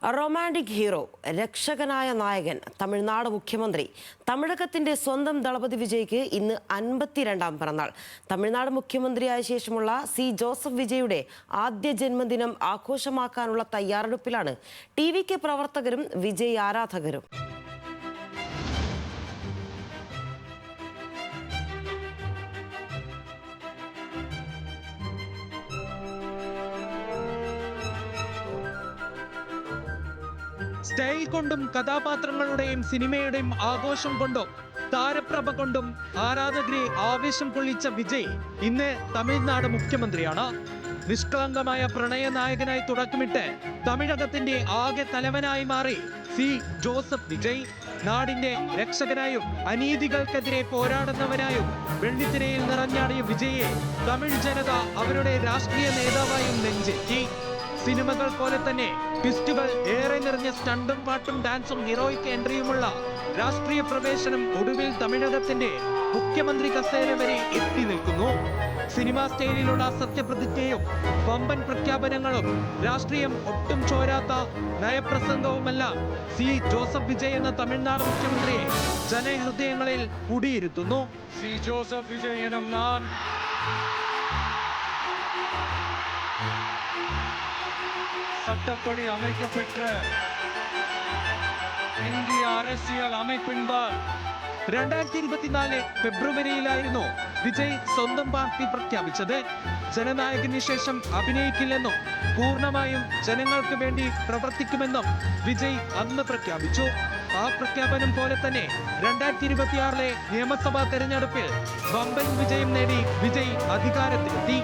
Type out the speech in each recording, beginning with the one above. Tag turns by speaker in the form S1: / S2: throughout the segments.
S1: Romantic hero, രക്ഷകനായ നായകൻ, തമിഴ്നാട് മുഖ്യമന്ത്രി, തമിഴകത്തിന്റെ സ്വന്തം ദളപതി വിജയ്ക്ക് ഇന്ന് 52ാം പിറന്നാൾ. തമിഴ്നാട് മുഖ്യമന്ത്രിയായ ശേഷമുള്ള സി ജോസഫ് വിജയുടെ ആദ്യ ജന്മദിനം ആഘോഷമാക്കാനുള്ള തയ്യാറെടുപ്പിലാണ് TVK പ്രവർത്തകരും വിജയ് ആരാധകരും.
S2: സ്റ്റൈൽ കൊണ്ടും കഥാപാത്രങ്ങളുടെയും സിനിമയുടെയും ആഘോഷം കൊണ്ടും താരപ്രഭ കൊണ്ടും ആരാധകരെ ആവേശം കൊള്ളിച്ച വിജയ് ഇന്ന് തമിഴ്നാട് മുഖ്യമന്ത്രിയാണ്. നിഷ്കളങ്കമായ പ്രണയനായകനായി തുടക്കമിട്ട് തമിഴകത്തിന്റെ ആകെ തലവനായി മാറി സി ജോസഫ് വിജയ്. നാടിന്റെ രക്ഷകനായും അനീതികൾക്കെതിരെ പോരാടുന്നവനായും വെള്ളിത്തിരയിൽ നിറഞ്ഞാടിയ വിജയെ തമിഴ് ജനത അവരുടെ രാഷ്ട്രീയ നേതാവായും നെഞ്ചേറ്റി. സിനിമകൾ പോലെ തന്നെ ട്വിസ്റ്റുകൾ ഏറെ നിറഞ്ഞ സ്റ്റണ്ടും പാട്ടും ഡാൻസും ഹീറോയിക് എൻട്രിയുമുള്ള രാഷ്ട്രീയ പ്രവേശനം ഒടുവിൽ തമിഴകത്തിന്റെ മുഖ്യമന്ത്രി കസേര വരെ എത്തി നിൽക്കുന്നു. സിനിമാ സ്റ്റൈലിലുള്ള സത്യപ്രതിജ്ഞയും വമ്പൻ പ്രഖ്യാപനങ്ങളും രാഷ്ട്രീയം ഒട്ടും ചോരാത്ത നയപ്രസംഗവുമെല്ലാം സി ജോസഫ് വിജയ് എന്ന തമിഴ്നാട് മുഖ്യമന്ത്രിയെ ജനഹൃദയങ്ങളിൽ കുടിയിരുത്തുന്നു.
S3: സി ജോസഫ് വിജയ് എന്ന ഞാൻ சட்டப்படி அமைக்கப்பெற்ற இந்திய அரசியல் அமைப்பின்பால்
S2: 2024 ഫെബ്രുവരിയിലായിരുന്നു വിജയ് സ്വന്തം പാർട്ടി പ്രഖ്യാപിച്ചത്. ജനനായകന് ശേഷം അഭിനയിക്കില്ലെന്നും പൂർണ്ണമായും ജനങ്ങൾക്ക് വേണ്ടി പ്രവർത്തിക്കുമെന്നും വിജയ് അന്ന് പ്രഖ്യാപിച്ചു. ആ പ്രഖ്യാപനം പോലെ തന്നെ 2026 നിയമസഭാ തെരഞ്ഞെടുപ്പിൽ വമ്പൻ വിജയം നേടി വിജയ് അധികാരത്തിലെത്തി.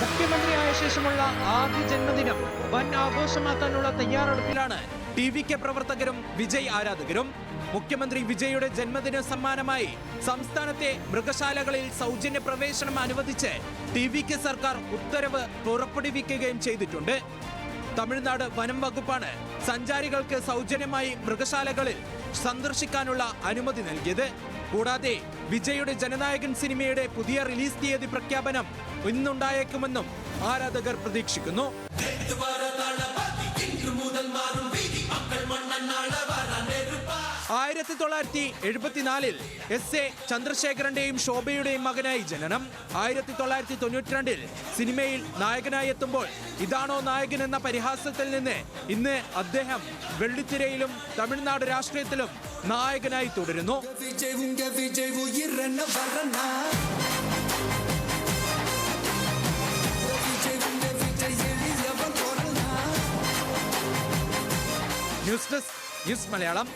S2: മുഖ്യമന്ത്രിയായ ശേഷമുള്ള ആദ്യ ജന്മദിനം വൻ ആഘോഷമാക്കാനുള്ള തയ്യാറെടുപ്പിലാണ് TVK പ്രവർത്തകരും വിജയ് ആരാധകരും. മുഖ്യമന്ത്രി വിജയുടെ ജന്മദിന സമ്മാനമായി സംസ്ഥാനത്തെ മൃഗശാലകളിൽ സൗജന്യ പ്രവേശനം അനുവദിച്ച് TVK സർക്കാർ ഉത്തരവ് പുറപ്പെടുവിക്കുകയും ചെയ്തിട്ടുണ്ട്. തമിഴ്നാട് വനം വകുപ്പാണ് സഞ്ചാരികൾക്ക് സൗജന്യമായി മൃഗശാലകളിൽ സന്ദർശിക്കാനുള്ള അനുമതി നൽകിയത്. കൂടാതെ വിജയുടെ ജനനായകൻ സിനിമയുടെ പുതിയ റിലീസ് തീയതി പ്രഖ്യാപനം ഇന്നുണ്ടായേക്കുമെന്നും ആരാധകർ പ്രതീക്ഷിക്കുന്നു. 1974 SA ചന്ദ്രശേഖരന്റെയും ശോഭയുടെയും മകനായി ജനനം. 1992 സിനിമയിൽ നായകനായി എത്തുമ്പോൾ ഇതാണോ നായകൻ എന്ന പരിഹാസത്തിൽ നിന്ന് ഇന്ന് അദ്ദേഹം വെള്ളിത്തിരയിലും തമിഴ്നാട് രാഷ്ട്രീയത്തിലും നായകനായി തുടരുന്നു. News desk, news Malayalam.